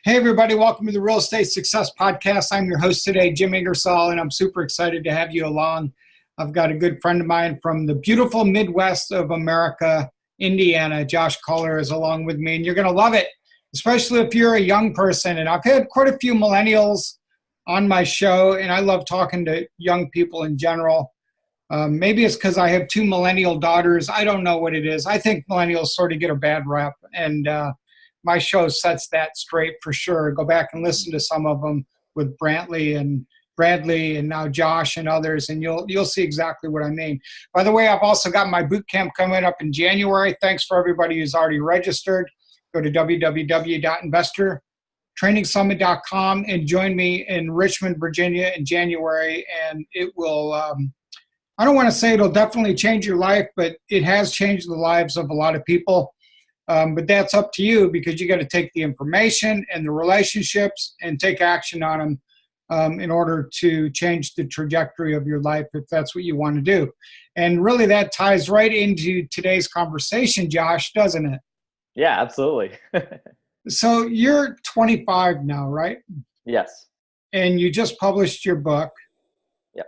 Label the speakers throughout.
Speaker 1: Hey, everybody. Welcome to the Real Estate Success Podcast. I'm your host today, Jim Ingersoll, and I'm super excited to have you along. I've got a good friend of mine from the beautiful Midwest of America, Indiana. Josh Culler is along with me, and you're going to love it, especially if you're a young person. And I've had quite a few millennials on my show, and I love talking to young people in general. Maybe it's because I have two millennial daughters. I don't know what it is. I think millennials sort of get a bad rep, and my show sets that straight for sure. Go back and listen to some of them with Brantley and Bradley and now Josh and others, and you'll see exactly what I mean. By the way, I've also got my boot camp coming up in January. Thanks for everybody who's already registered. Go to www.investortrainingsummit.com and join me in Richmond, Virginia in January. And it will, I don't want to say it'll definitely change your life, but it has changed the lives of a lot of people. But that's up to you, because you got to take the information and the relationships and take action on them in order to change the trajectory of your life, if that's what you want to do. And really that ties right into today's conversation, Josh, doesn't it?
Speaker 2: Yeah, absolutely.
Speaker 1: So you're 25 now, right?
Speaker 2: Yes.
Speaker 1: And you just published your book.
Speaker 2: Yep.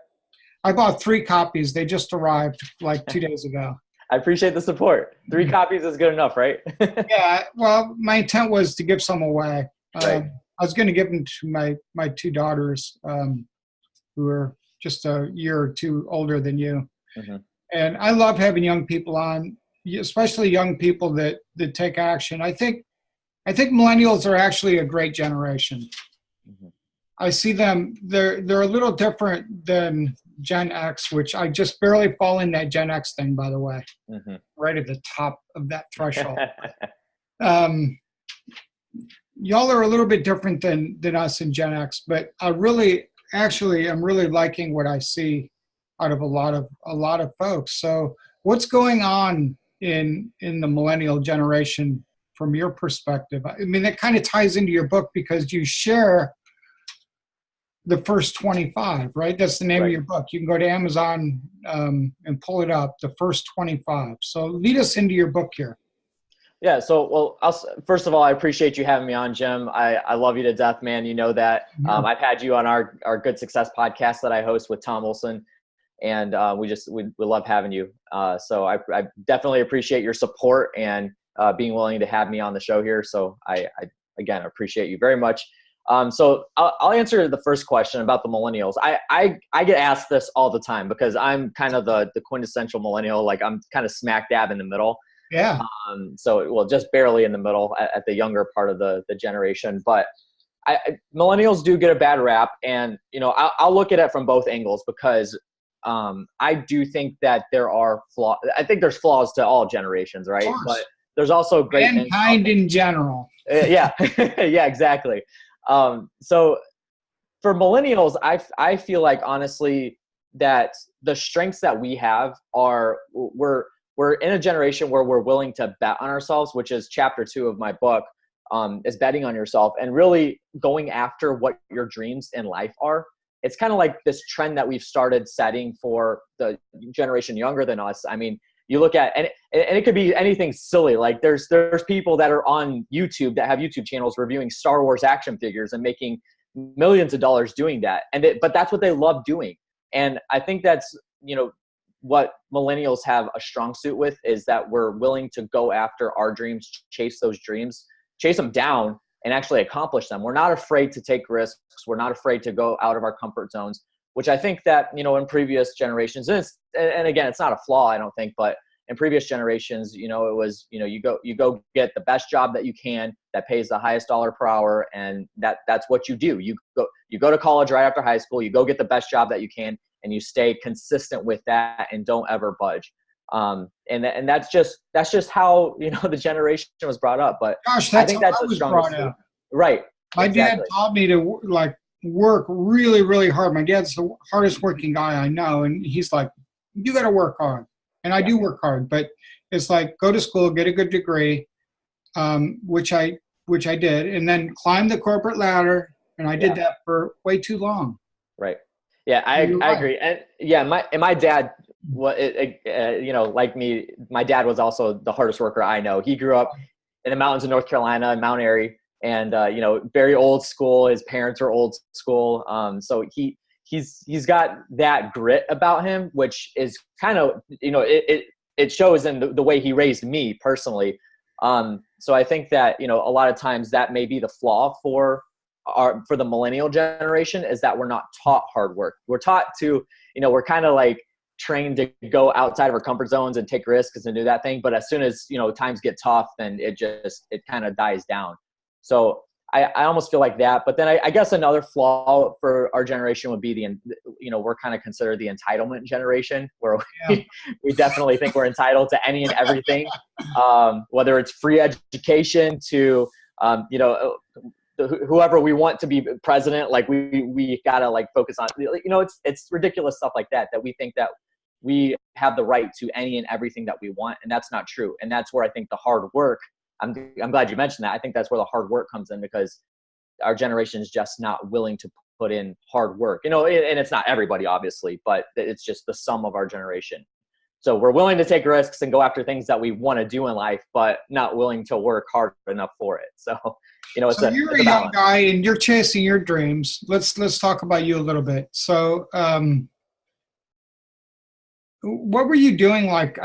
Speaker 1: I bought 3 copies. They just arrived like 2 days ago.
Speaker 2: I appreciate the support. 3 copies is good enough, right?
Speaker 1: Yeah. Well, my intent was to give some away.
Speaker 2: Right.
Speaker 1: I was going to give them to my 2 daughters who are just a year or 2 older than you. Mm-hmm. And I love having young people on, especially young people that take action. I think millennials are actually a great generation. Mm-hmm. I see them, they're a little different than Gen X, which I just barely fall in that Gen X thing, by the way, mm-hmm. right at the top of that threshold. Y'all are a little bit different than us in Gen X, but I'm really liking what I see out of a lot of folks. So what's going on in the millennial generation from your perspective? I mean, that kind of ties into your book because you share the first 25, right? That's the name of your book. You can go to Amazon and pull it up, the first 25. So lead us into your book here.
Speaker 2: Yeah. So, well, first of all, I appreciate you having me on, Jim. I love you to death, man. You know that. Yeah. I've had you on our Good Success podcast that I host with Tom Olson, and we love having you. So I definitely appreciate your support and being willing to have me on the show here. So I again appreciate you very much. So I'll answer the first question about the millennials. I get asked this all the time because I'm kind of the quintessential millennial. Like I'm kind of smack dab in the middle.
Speaker 1: Yeah.
Speaker 2: Just barely in the middle at the younger part of the generation. But millennials do get a bad rap, and I'll look at it from both angles because I do think that there are flaws. I think there's flaws to all generations, right? But there's also great
Speaker 1: mankind in general.
Speaker 2: Yeah, yeah, exactly. So for millennials, I feel like honestly that the strengths that we have are we're in a generation where we're willing to bet on ourselves, which is chapter 2 of my book, is betting on yourself and really going after what your dreams in life are. It's kind of like this trend that we've started setting for the generation younger than us. I mean, you look at, and it could be anything silly. Like there's people that are on YouTube that have YouTube channels reviewing Star Wars action figures and making millions of dollars doing that. But that's what they love doing. And I think that's, what millennials have a strong suit with is that we're willing to go after our dreams, chase those dreams, chase them down and actually accomplish them. We're not afraid to take risks. We're not afraid to go out of our comfort zones, which I think that, in previous generations, and again, it's not a flaw, I don't think, but in previous generations, it was, you go get the best job that you can that pays the highest dollar per hour. And that's what you do. You go to college right after high school, you go get the best job that you can, and you stay consistent with that and don't ever budge. And that's just how, the generation was brought up. But
Speaker 1: gosh,
Speaker 2: I think that's the strongest. Right.
Speaker 1: My dad taught me to work really, really hard. My dad's the hardest working guy I know. And he's like, you got to work hard. And I do work hard, but it's like, go to school, get a good degree, which I did, and then climb the corporate ladder. And I did that for way too long.
Speaker 2: Right. Yeah, I agree. And yeah, my dad, like me, my dad was also the hardest worker I know. He grew up in the mountains of North Carolina, in Mount Airy, and very old school. His parents are old school. So he's got that grit about him, which is kind of, it shows in the way he raised me personally. So I think that, a lot of times that may be the flaw for the millennial generation, is that we're not taught hard work. We're taught to, we're kind of like trained to go outside of our comfort zones and take risks and do that thing. But as soon as, times get tough, then it kind of dies down. So I almost feel like that. But then I guess another flaw for our generation would be we're kind of considered the entitlement generation, where we definitely think we're entitled to any and everything, whether it's free education to, whoever we want to be president. Like we gotta like focus on, it's ridiculous stuff like that we think that we have the right to any and everything that we want. And that's not true. And that's where I think the hard work, I'm glad you mentioned that. I think that's where the hard work comes in, because our generation is just not willing to put in hard work, and it's not everybody, obviously, but it's just the sum of our generation. So we're willing to take risks and go after things that we want to do in life, but not willing to work hard enough for it. So,
Speaker 1: so you're a young guy and you're chasing your dreams. Let's talk about you a little bit. So, what were you doing, like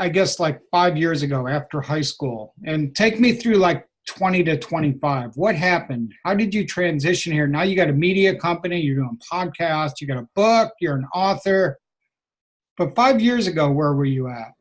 Speaker 1: 5 years ago after high school? And take me through like 20 to 25. What happened? How did you transition here? Now you got a media company, you're doing podcasts, you got a book, you're an author. But 5 years ago, where were you at?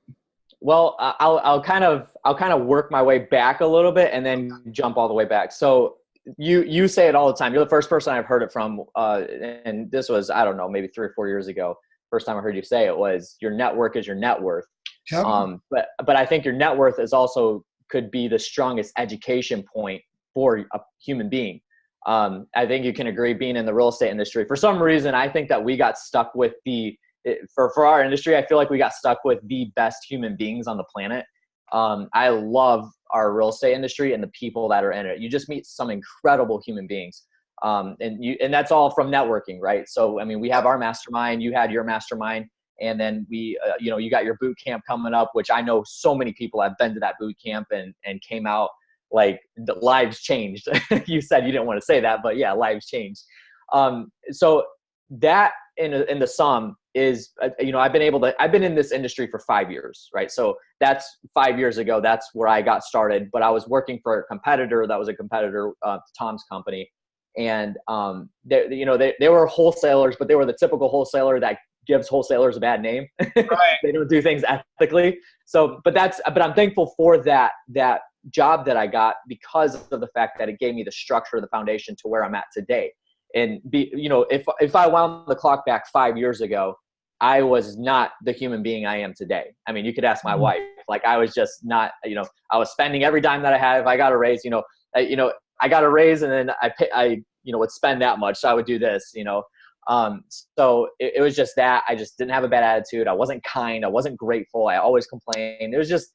Speaker 2: Well, I'll kind of work my way back a little bit and then jump all the way back. So you say it all the time. You're the first person I've heard it from, and this was, I don't know, maybe 3 or 4 years ago. First time I heard you say it was, your network is your net worth.
Speaker 1: Yep.
Speaker 2: But I think your net worth is also could be the strongest education point for a human being. I think you can agree, being in the real estate industry, for some reason, I think that we got stuck with for our industry, I feel like we got stuck with the best human beings on the planet. I love our real estate industry and the people that are in it. You just meet some incredible human beings. And that's all from networking, right? So, I mean, we have our mastermind, you had your mastermind, and then we, you got your boot camp coming up, which I know so many people have been to that boot camp and came out like the lives changed. You said you didn't want to say that, but yeah, lives changed. So that in the sum is, I've been in this industry for 5 years, right? So that's 5 years ago. That's where I got started, but I was working for a competitor that was a competitor to Tom's company. And, they were wholesalers, but they were the typical wholesaler that gives wholesalers a bad name. Right. They don't do things ethically. So, but I'm thankful for that job that I got, because of the fact that it gave me the structure, the foundation to where I'm at today. And if I wound the clock back 5 years ago, I was not the human being I am today. I mean, you could ask my wife. Like, I was just not, I was spending every dime that I had. If I got a raise, I got a raise, and then I would spend that much. So I would do this, so it was just that I just didn't have a bad attitude. I wasn't kind. I wasn't grateful. I always complained. It was just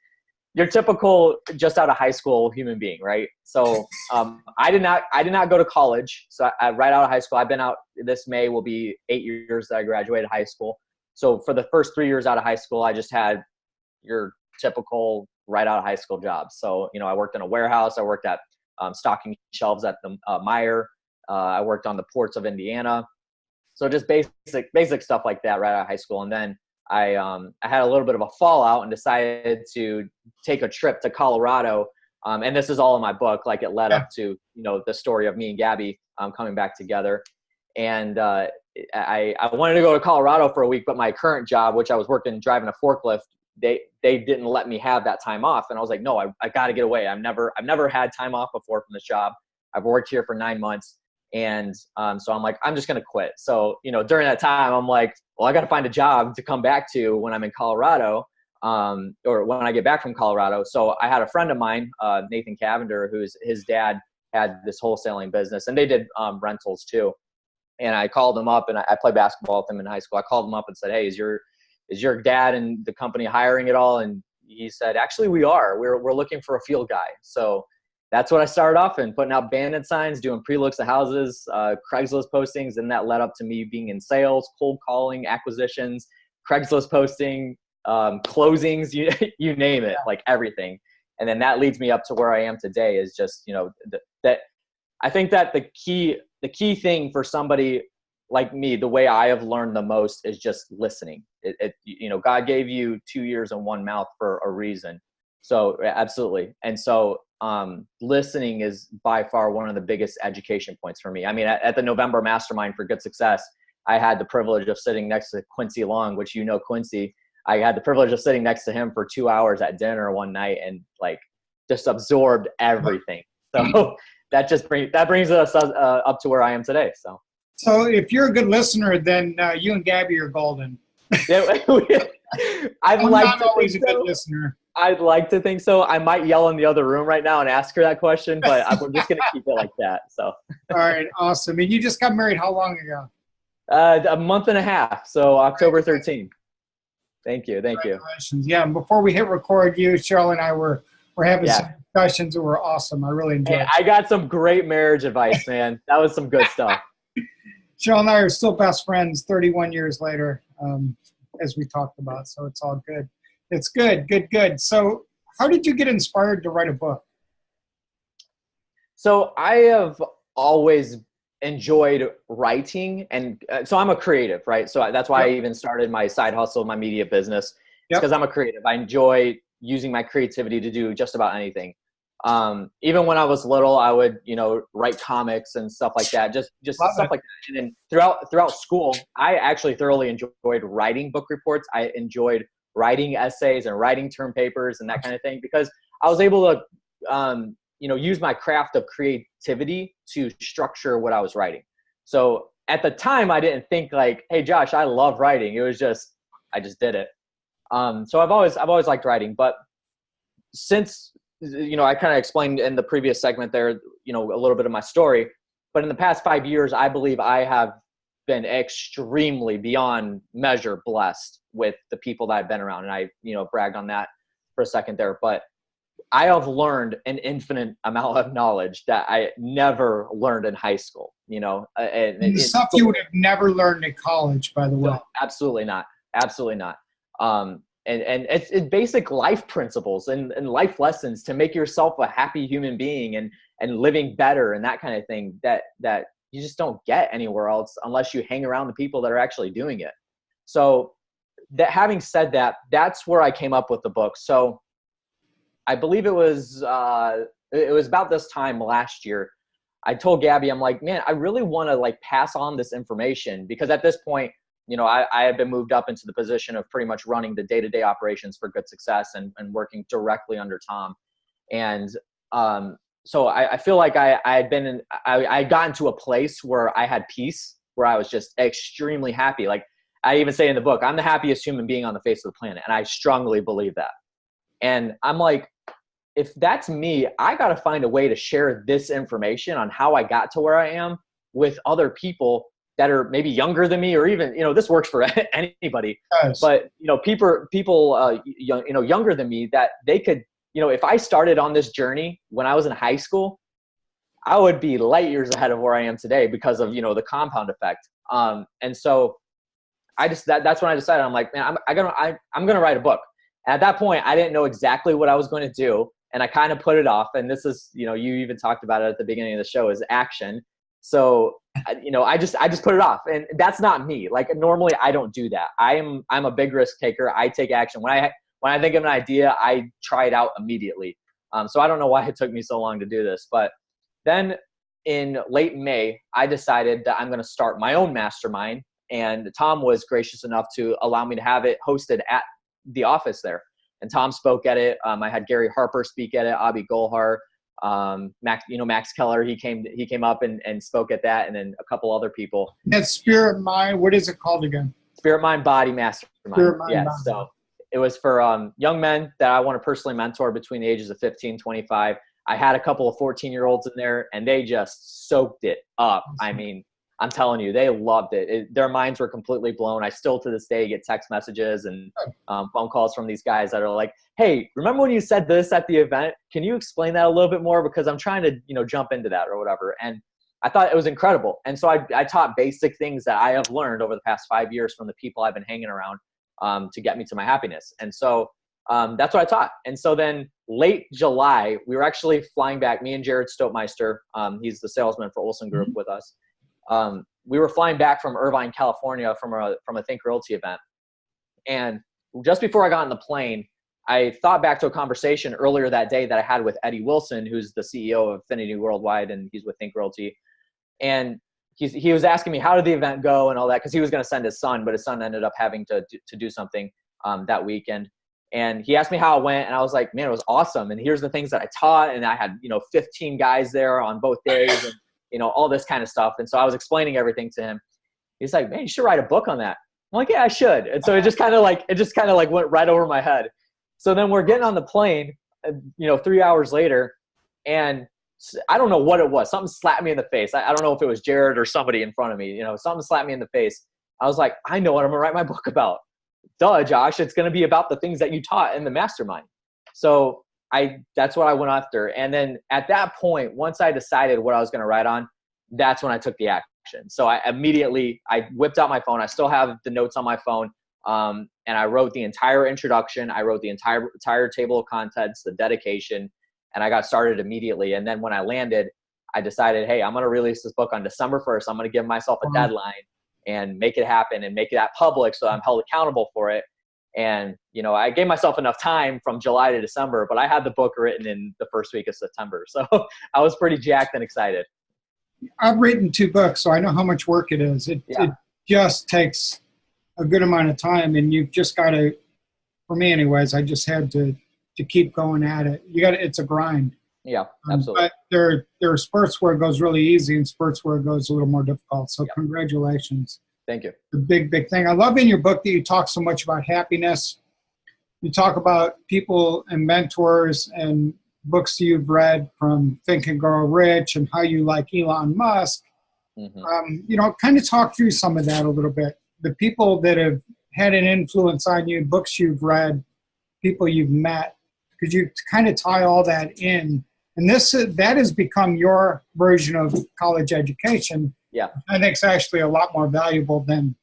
Speaker 2: your typical just out of high school human being, right? So I did not go to college. So I right out of high school, I've been out, this May will be 8 years that I graduated high school. So for the first 3 years out of high school, I just had your typical right out of high school job. So, I worked in a warehouse. I worked at stocking shelves at the Meijer. I worked on the ports of Indiana. So just basic stuff like that right out of high school. And then I had a little bit of a fallout and decided to take a trip to Colorado. And this is all in my book. Like, it led up to, the story of me and Gabby coming back together. And I wanted to go to Colorado for a week, but my current job, which I was driving a forklift, they didn't let me have that time off. And I was like, no, I got to get away. I've never had time off before from this job. I've worked here for 9 months. And so I'm like, I'm just going to quit. So, during that time, I'm like, well, I got to find a job to come back to when I'm in Colorado, or when I get back from Colorado. So I had a friend of mine, Nathan Cavender, his dad had this wholesaling business, and they did rentals too. And I called him up, and I played basketball with him in high school. I called him up and said, hey, is your dad and the company hiring at all? And he said, actually, we are. We're looking for a field guy. So that's what I started off in, putting out bandit signs, doing pre-looks of houses, Craigslist postings, and that led up to me being in sales, cold calling, acquisitions, Craigslist posting, closings, you name it, like everything. And then that leads me up to where I am today, is just, that I think that the key thing for somebody like me, the way I have learned the most is just listening. God gave you 2 ears and one mouth for a reason. So absolutely. And so listening is by far one of the biggest education points for me. I mean, at the November Mastermind for Good Success, I had the privilege of sitting next to Quincy Long, which Quincy. I had the privilege of sitting next to him for 2 hours at dinner one night and like just absorbed everything. So that brings us up to where I am today.
Speaker 1: So if you're a good listener, then you and Gabby are golden.
Speaker 2: I'm
Speaker 1: not always a good listener.
Speaker 2: I'd like to think so. I might yell in the other room right now and ask her that question, but we're just going to keep it like that. So.
Speaker 1: All right. Awesome. And you just got married how long ago?
Speaker 2: A month and a half. So October 13th. Thank you.
Speaker 1: Yeah. And before we hit record, Cheryl and I were having some discussions that were awesome. I really enjoyed it.
Speaker 2: I got some great marriage advice, man. That was some good stuff.
Speaker 1: Cheryl and I are still best friends 31 years later, as we talked about. So it's all good. It's good. So how did you get inspired to write a book?
Speaker 2: So I have always enjoyed writing. And so I'm a creative, right? So that's why I even started my side hustle, my media business. It's because I'm a creative. I enjoy using my creativity to do just about anything. Even when I was little, I would, write comics and stuff like that, just stuff like that. And then throughout school, I actually thoroughly enjoyed writing book reports. I enjoyed writing essays and writing term papers and that kind of thing, because I was able to, use my craft of creativity to structure what I was writing. So at the time, I didn't think like, hey, Josh, I love writing. It was just, I just did it. So I've always liked writing, but since, I kind of explained in the previous segment there, a little bit of my story, but in the past 5 years, I believe I have been extremely beyond measure blessed with the people that I've been around. And I, bragged on that for a second there, but I have learned an infinite amount of knowledge that I never learned in high school,
Speaker 1: and stuff you would have never learned in college, by the way.
Speaker 2: No, absolutely not. Absolutely not. And it's basic life principles and life lessons to make yourself a happy human being and living better and that kind of thing that you just don't get anywhere else unless you hang around the people that are actually doing it. So that, having said that, that's where I came up with the book. So I believe it was about this time last year. I told Gabby, I'm like, man, I really want to like pass on this information, because at this point, I had been moved up into the position of pretty much running the day-to-day operations for Good Success and working directly under Tom. And so I feel like I had gotten to a place where I had peace, where I was just extremely happy. Like I even say in the book, I'm the happiest human being on the face of the planet. And I strongly believe that. And I'm like, if that's me, I got to find a way to share this information on how I got to where I am with other people that are maybe younger than me, or even, this works for anybody,
Speaker 1: yes.
Speaker 2: But, people younger than me, that they could, if I started on this journey when I was in high school, I would be light years ahead of where I am today because of, the compound effect. And so that's when I decided, I'm like, man, I'm going to write a book. At that point, I didn't know exactly what I was going to do. And I kind of put it off. And this is, you even talked about it at the beginning of the show, is action. So, I just put it off, and that's not me. Like normally I don't do that. I'm a big risk taker. I take action. When I think of an idea, I try it out immediately. So I don't know why it took me so long to do this, but then in late May, I decided that I'm going to start my own mastermind, and Tom was gracious enough to allow me to have it hosted at the office there. And Tom spoke at it. I had Gary Harper speak at it, Abhi Golhar, Max Keller. He came up and spoke at that, and then a couple other people.
Speaker 1: That's Spirit Mind. What is it called again?
Speaker 2: Spirit Mind Body Mastermind.
Speaker 1: Spirit Mind Body.
Speaker 2: So it was for young men that I want to personally mentor between the ages of 15, 25. I had a couple of 14-year-olds in there, and they just soaked it up. Awesome. I mean, I'm telling you, they loved it. Their minds were completely blown. I still to this day get text messages and phone calls from these guys that are like, hey, remember when you said this at the event? Can you explain that a little bit more? Because I'm trying to, jump into that or whatever. And I thought it was incredible. And so I taught basic things that I have learned over the past 5 years from the people I've been hanging around to get me to my happiness. And so That's what I taught. And so then late July, we were actually flying back, me and Jared Stopmeister, he's the salesman for Olson Group with us. We were flying back from Irvine, California from a Think Realty event. And just before I got on the plane, I thought back to a conversation earlier that day that I had with Eddie Wilson, who's the CEO of Affinity Worldwide, and he's with Think Realty. And he was asking me, how did the event go and all that, because he was going to send his son, but his son ended up having to do something that weekend. And he asked me how it went, and I was like, man, it was awesome. And here's the things that I taught, and I had 15 guys there on both days, and all this kind of stuff. And so I was explaining everything to him. He's like, man, you should write a book on that. I'm like, yeah, I should. And so it just kind of like went right over my head. So then we're getting on the plane, 3 hours later, and I don't know what it was. Something slapped me in the face. I don't know if it was Jared or somebody in front of me. Something slapped me in the face. I was like, I know what I'm going to write my book about. Duh, Josh, it's going to be about the things that you taught in the mastermind. So that's what I went after. And then at that point, once I decided what I was going to write on, that's when I took the action. So I whipped out my phone. I still have the notes on my phone. And I wrote the entire introduction. I wrote the entire table of contents, the dedication, and I got started immediately. And then when I landed, I decided, hey, I'm going to release this book on December 1st. I'm going to give myself a deadline and make it happen and make that public so I'm held accountable for it. And, I gave myself enough time from July to December, but I had the book written in the first week of September. So I was pretty jacked and excited.
Speaker 1: I've written 2 books, so I know how much work it is. It just takes a good amount of time, and you've just got to, for me anyways, I just had to keep going at it. It's a grind.
Speaker 2: Yeah, absolutely.
Speaker 1: But there are spurts where it goes really easy and spurts where it goes a little more difficult. So Congratulations.
Speaker 2: Thank you.
Speaker 1: The big thing. I love in your book that you talk so much about happiness. You talk about people and mentors and books you've read from Think and Grow Rich and how you like Elon Musk. Kind of talk through some of that a little bit. The people that have had an influence on you, books you've read, people you've met, because you kind of tie all that in. And that has become your version of college education.
Speaker 2: Yeah.
Speaker 1: I think it's actually a lot more valuable than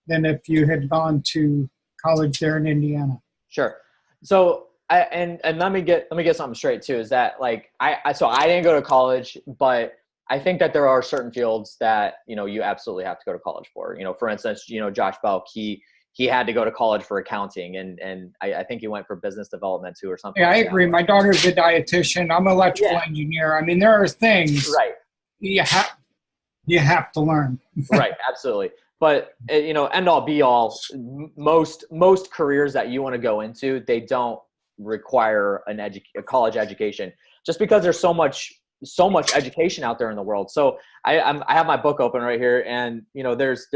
Speaker 1: if you had gone to college there in Indiana.
Speaker 2: Sure. So and let me get something straight too, is that so I didn't go to college, but I think that there are certain fields that, you absolutely have to go to college for. For instance, Josh Belk, he had to go to college for accounting, and I think he went for business development too or something.
Speaker 1: Yeah, I agree. My daughter's a dietitian. I'm an electrical engineer. I mean, there are things you have to learn.
Speaker 2: Right, absolutely. But end all be all, most careers that you want to go into, they don't require a college education, just because there's so much education out there in the world. So I have my book open right here, and there's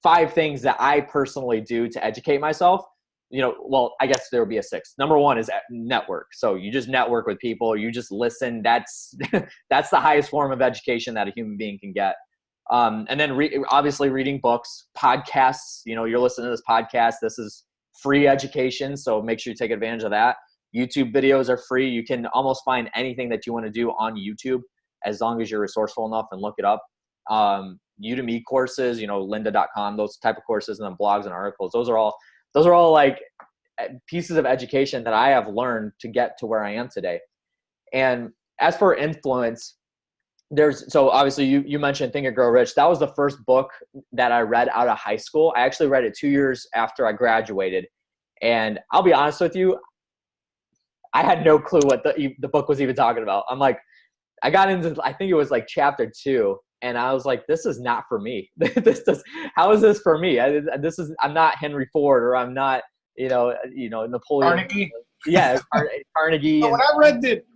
Speaker 2: 5 things that I personally do to educate myself. Well, I guess there would be a 6th. Number 1 is network. So you just network with people, you just listen. That's that's the highest form of education that a human being can get. And then obviously reading books, podcasts. You're listening to this podcast. This is free education, so make sure you take advantage of that. YouTube videos are free. You can almost find anything that you want to do on YouTube as long as you're resourceful enough and look it up. Udemy courses, lynda.com, those type of courses, and then blogs and articles. Those are all like pieces of education that I have learned to get to where I am today. And as for influence, so obviously you mentioned Think and Grow Rich. That was the first book that I read out of high school. I actually read it 2 years after I graduated. And I'll be honest with you, I had no clue what the book was even talking about. I'm like, I got into, I think it was like chapter 2, and I was like, this is not for me. How is this for me? I'm not Henry Ford, or I'm not, Napoleon.
Speaker 1: Carnegie.
Speaker 2: Yeah, Carnegie.
Speaker 1: So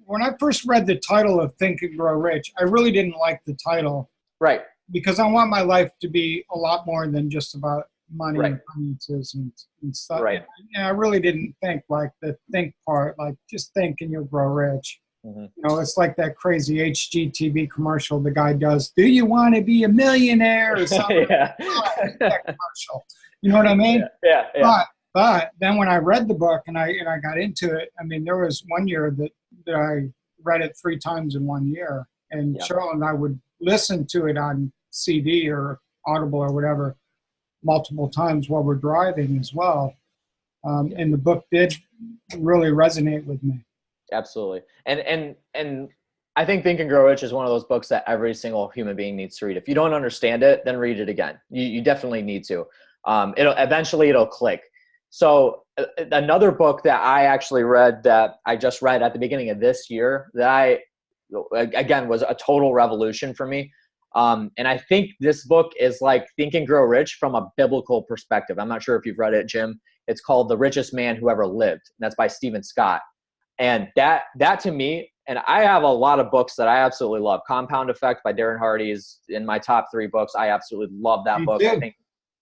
Speaker 1: when I first read the title of Think and Grow Rich, I really didn't like the title.
Speaker 2: Right.
Speaker 1: Because I want my life to be a lot more than just about money
Speaker 2: right.
Speaker 1: and finances and stuff.
Speaker 2: Right.
Speaker 1: And I really didn't think like the think part, like just think and you'll grow rich. Mm-hmm. It's like that crazy HGTV commercial the guy does. Do you want to be a millionaire or something?
Speaker 2: Yeah.
Speaker 1: That commercial. You know what I mean?
Speaker 2: Yeah.
Speaker 1: But then when I read the book and I got into it, I mean, there was one year that I read it 3 times in 1 year. And Cheryl and I would listen to it on CD or Audible or whatever multiple times while we're driving as well. And the book did really resonate with me.
Speaker 2: Absolutely. And I think Think and Grow Rich is one of those books that every single human being needs to read. If you don't understand it, then read it again. You definitely need to. It'll click. So another book that I actually read, that I just read at the beginning of this year, that again was a total revolution for me. And I think this book is like Think and Grow Rich from a biblical perspective. I'm not sure if you've read it, Jim. It's called The Richest Man Who Ever Lived. And that's by Stephen Scott. And that to me, and I have a lot of books that I absolutely love. Compound Effect by Darren Hardy is in my top 3 books. I absolutely love that book. I think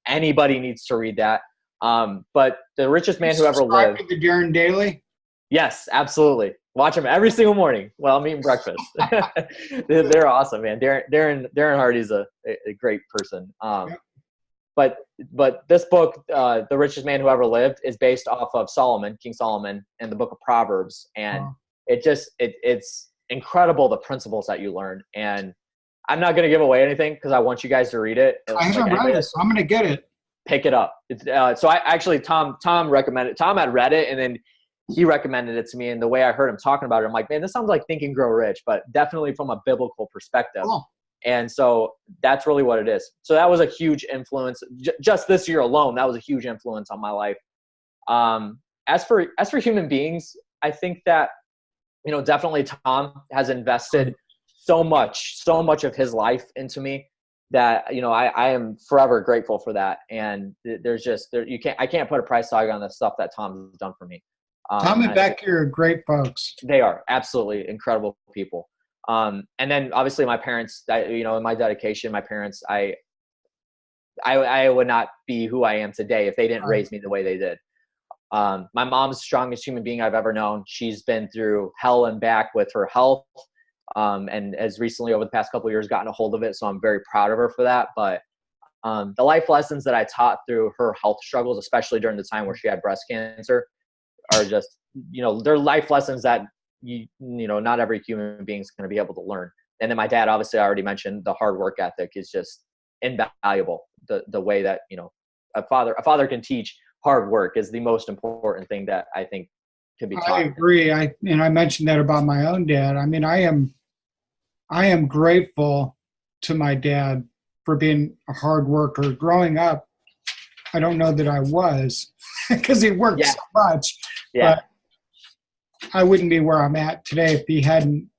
Speaker 2: anybody needs to read that. But The Richest Man Who Ever Lived.
Speaker 1: To the Darren Daily?
Speaker 2: Yes, absolutely. Watch them every single morning while I'm eating breakfast. They're awesome, man. Darren Hardy's a great person. But this book, The Richest Man Who Ever Lived, is based off of King Solomon, and the book of Proverbs. And it's incredible, the principles that you learn. And I'm not going to give away anything because I want you guys to read it.
Speaker 1: I haven't read it, so I'm going to get it.
Speaker 2: Pick it up. So I actually, Tom recommended, Tom had read it, and then he recommended it to me. And the way I heard him talking about it, I'm like, man, this sounds like Think and Grow Rich, but definitely from a biblical perspective. Oh. And so that's really what it is. So that was a huge influence. Just this year alone, that was a huge influence on my life. As for human beings, I think that, definitely Tom has invested so much of his life into me that, I am forever grateful for that. And I can't put a price tag on the stuff that Tom's done for me.
Speaker 1: Tom and Becky are great folks.
Speaker 2: They are absolutely incredible people. And then obviously my parents, in my dedication, my parents, I would not be who I am today if they didn't raise me the way they did. My mom's the strongest human being I've ever known. She's been through hell and back with her health. And has recently over the past couple of years gotten a hold of it. So I'm very proud of her for that. But the life lessons that I taught through her health struggles, especially during the time where she had breast cancer, are just, they're life lessons that not every human being is going to be able to learn. And then my dad, obviously I already mentioned, the hard work ethic is just invaluable. The way that, a father can teach hard work is the most important thing that I think can be taught.
Speaker 1: I agree. I mentioned that about my own dad. I mean, I am grateful to my dad for being a hard worker. Growing up, I don't know that I was because he worked so much. Yeah. But I wouldn't be where I'm at today if he hadn't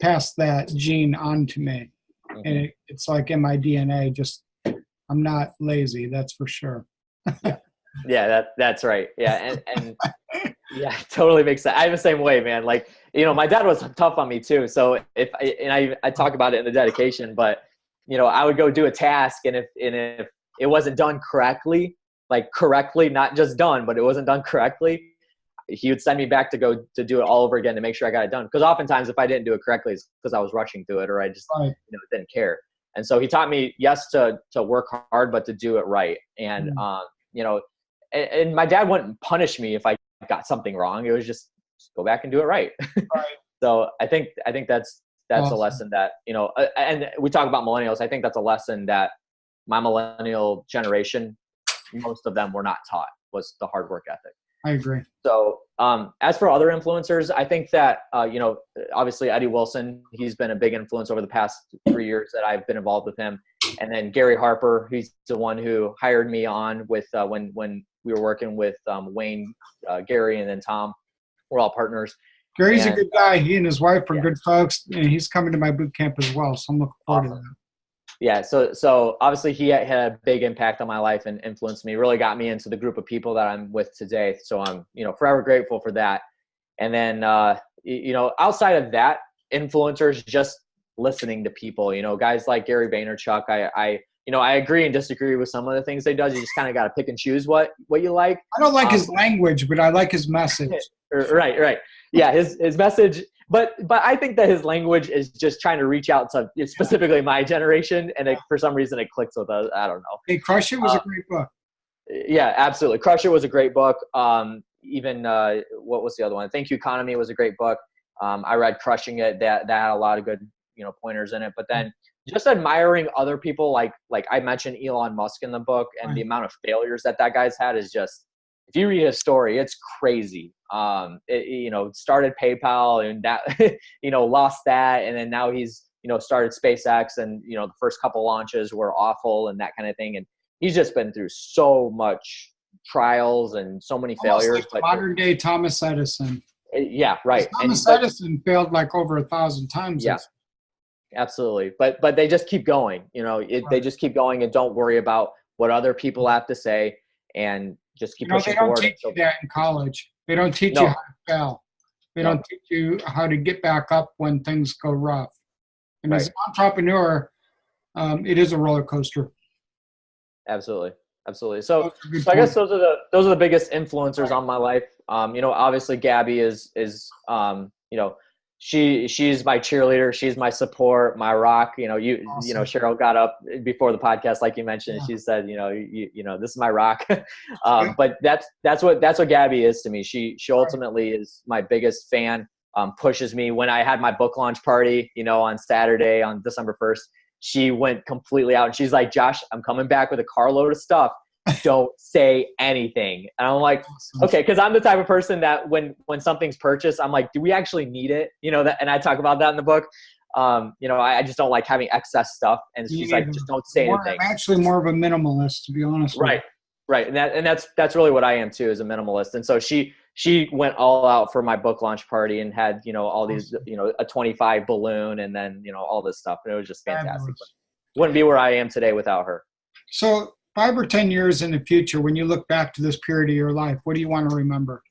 Speaker 1: passed that gene on to me. Mm-hmm. And it's like in my DNA, just I'm not lazy, that's for sure.
Speaker 2: Yeah, that's right. Yeah, and yeah, totally makes sense. I'm the same way, man. Like, my dad was tough on me too. So I talk about it in the dedication, but I would go do a task, and if it wasn't done correctly, not just done, but it wasn't done correctly, he would send me back to go to do it all over again to make sure I got it done. Because oftentimes if I didn't do it correctly, it's because I was rushing through it, or I just didn't care. And so he taught me, yes, to work hard, but to do it right. And and my dad wouldn't punish me if I got something wrong. It was just go back and do it right. So I think that's awesome. A lesson that, and we talk about millennials. I think that's a lesson that my millennial generation, most of them were not taught, was the hard work ethic.
Speaker 1: I agree.
Speaker 2: So as for other influencers, I think that, obviously Eddie Wilson, he's been a big influence over the past 3 years that I've been involved with him. And then Gary Harper, he's the one who hired me on with when we were working with Wayne, Gary, and then Tom. We're all partners.
Speaker 1: Gary's a good guy. He and his wife are good folks, and he's coming to my boot camp as well. So I'm looking forward to that.
Speaker 2: Yeah, so obviously he had a big impact on my life and influenced me, really got me into the group of people that I'm with today. So I'm, forever grateful for that. And then, outside of that, influencers, just listening to people, guys like Gary Vaynerchuk, I agree and disagree with some of the things they does. You just kind of got to pick and choose what you like.
Speaker 1: I don't like his language, but I like his message.
Speaker 2: Right. Yeah, his message. But I think that his language is just trying to reach out to specifically my generation, and for some reason it clicks with us. I don't know.
Speaker 1: Hey, Crush It was a great book.
Speaker 2: Yeah, absolutely. Crush It was a great book. Even what was the other one? Thank You Economy was a great book. I read Crushing It. That had a lot of good pointers in it. But then just admiring other people, like I mentioned Elon Musk in the book, and the amount of failures that guy's had is just if you read his story, it's crazy. Started PayPal and that, lost that. And then now he's, started SpaceX, and, the first couple launches were awful and that kind of thing. And he's just been through so much trials and so many failures.
Speaker 1: Like modern day Thomas Edison.
Speaker 2: Yeah, right.
Speaker 1: Thomas Edison failed like over 1,000 times.
Speaker 2: Yeah, absolutely. But they just keep going, they just keep going and don't worry about what other people have to say, and just keep pushing forward.
Speaker 1: They don't teach you that in college. They don't teach you how to fail. They don't teach you how to get back up when things go rough. And as an entrepreneur, it is a roller coaster. Absolutely.
Speaker 2: So I guess those are the biggest influencers on my life. Obviously Gabby is she's my cheerleader. She's my support, my rock. Awesome. Cheryl got up before the podcast, like you mentioned. Yeah. She said, this is my rock. But that's what Gabby is to me. She ultimately is my biggest fan. Pushes me. When I had my book launch party, on Saturday on December 1st, she went completely out and she's like, Josh, I'm coming back with a carload of stuff. Don't say anything. And I'm like, okay. Cause I'm the type of person that when something's purchased, I'm like, do we actually need it? And I talk about that in the book. I just don't like having excess stuff. And she's like, just don't say anything.
Speaker 1: I'm actually more of a minimalist, to be honest.
Speaker 2: Right. Right. And that's really what I am too, as a minimalist. And so she went all out for my book launch party and had, all these, a 25 balloon and then, all this stuff. And it was just fantastic. Wouldn't be where I am today without her.
Speaker 1: So 5 or 10 years in the future, when you look back to this period of your life, what do you want to remember?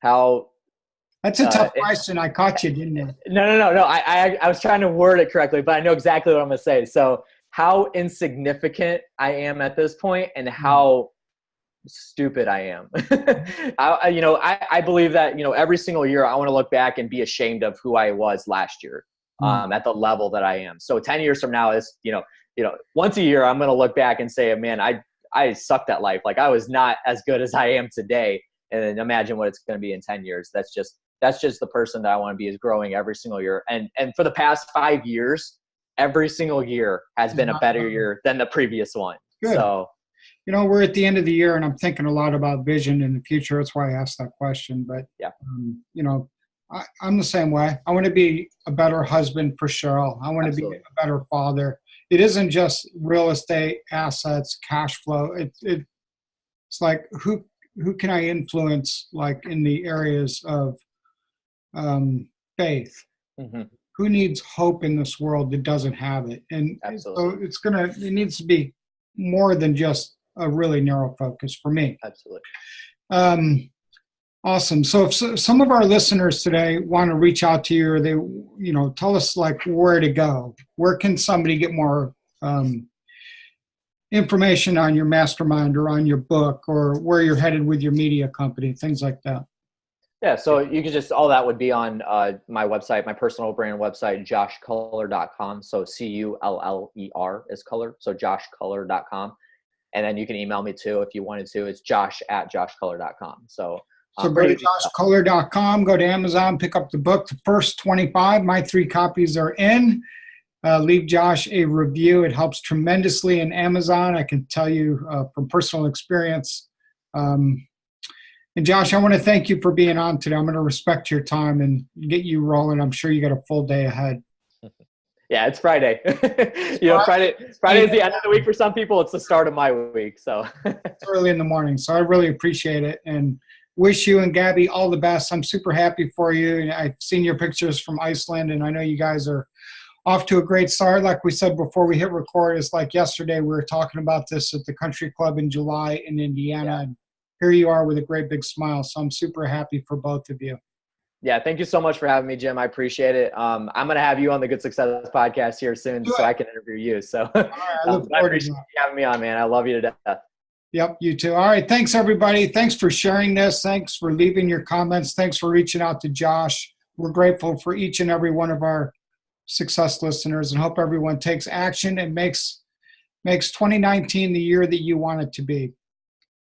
Speaker 1: That's a tough question. I caught you, didn't I?
Speaker 2: No. I was trying to word it correctly, but I know exactly what I'm going to say. So how insignificant I am at this point and how stupid I am. I believe that, every single year I want to look back and be ashamed of who I was last year, at the level that I am. So 10 years from now is, once a year I'm going to look back and say, man, I sucked at life. Like I was not as good as I am today. And then imagine what it's going to be in 10 years. That's just the person that I want to be, is growing every single year. And for the past 5 years, every single year has been a better year than the previous one.
Speaker 1: Good.
Speaker 2: So,
Speaker 1: we're at the end of the year and I'm thinking a lot about vision in the future. That's why I asked that question. But, I'm the same way. I want to be a better husband for Cheryl. I want to be a better father. It isn't just real estate, assets, cash flow. It's like, who can I influence, like in the areas of faith? Mm-hmm. Who needs hope in this world that doesn't have it? And so it needs to be more than just a really narrow focus for me.
Speaker 2: Absolutely.
Speaker 1: Awesome. So if some of our listeners today want to reach out to you, or they, tell us like where to go, where can somebody get more information on your mastermind or on your book, or where you're headed with your media company, things like that?
Speaker 2: Yeah, so you can all that would be on my website, my personal brand website, joshculler.com. So Culler is Culler, so joshculler.com. And then you can email me too if you wanted to. It's josh@joshculler.com. So
Speaker 1: go to joshculler.com, go to Amazon, pick up the book, the first 25. My 3 copies are in. Leave Josh a review. It helps tremendously in Amazon. I can tell you from personal experience. And Josh, I want to thank you for being on today. I'm going to respect your time and get you rolling. I'm sure you got a full day ahead.
Speaker 2: Yeah, it's Friday. Friday is the end of the week for some people. It's the start of my week. So
Speaker 1: it's early in the morning. So I really appreciate it and wish you and Gabby all the best. I'm super happy for you. And I've seen your pictures from Iceland, and I know you guys are off to a great start. Like we said before we hit record, it's like yesterday we were talking about this at the country club in July in Indiana. Yeah. And here you are with a great big smile. So I'm super happy for both of you.
Speaker 2: Yeah, thank you so much for having me, Jim. I appreciate it. I'm going to have you on the Good Success podcast here soon so I can interview you. So
Speaker 1: all right, I
Speaker 2: appreciate you having me on, man. I love you to death.
Speaker 1: Yep, you too. All right, thanks, everybody. Thanks for sharing this. Thanks for leaving your comments. Thanks for reaching out to Josh. We're grateful for each and every one of our success listeners and hope everyone takes action and makes 2019 the year that you want it to be.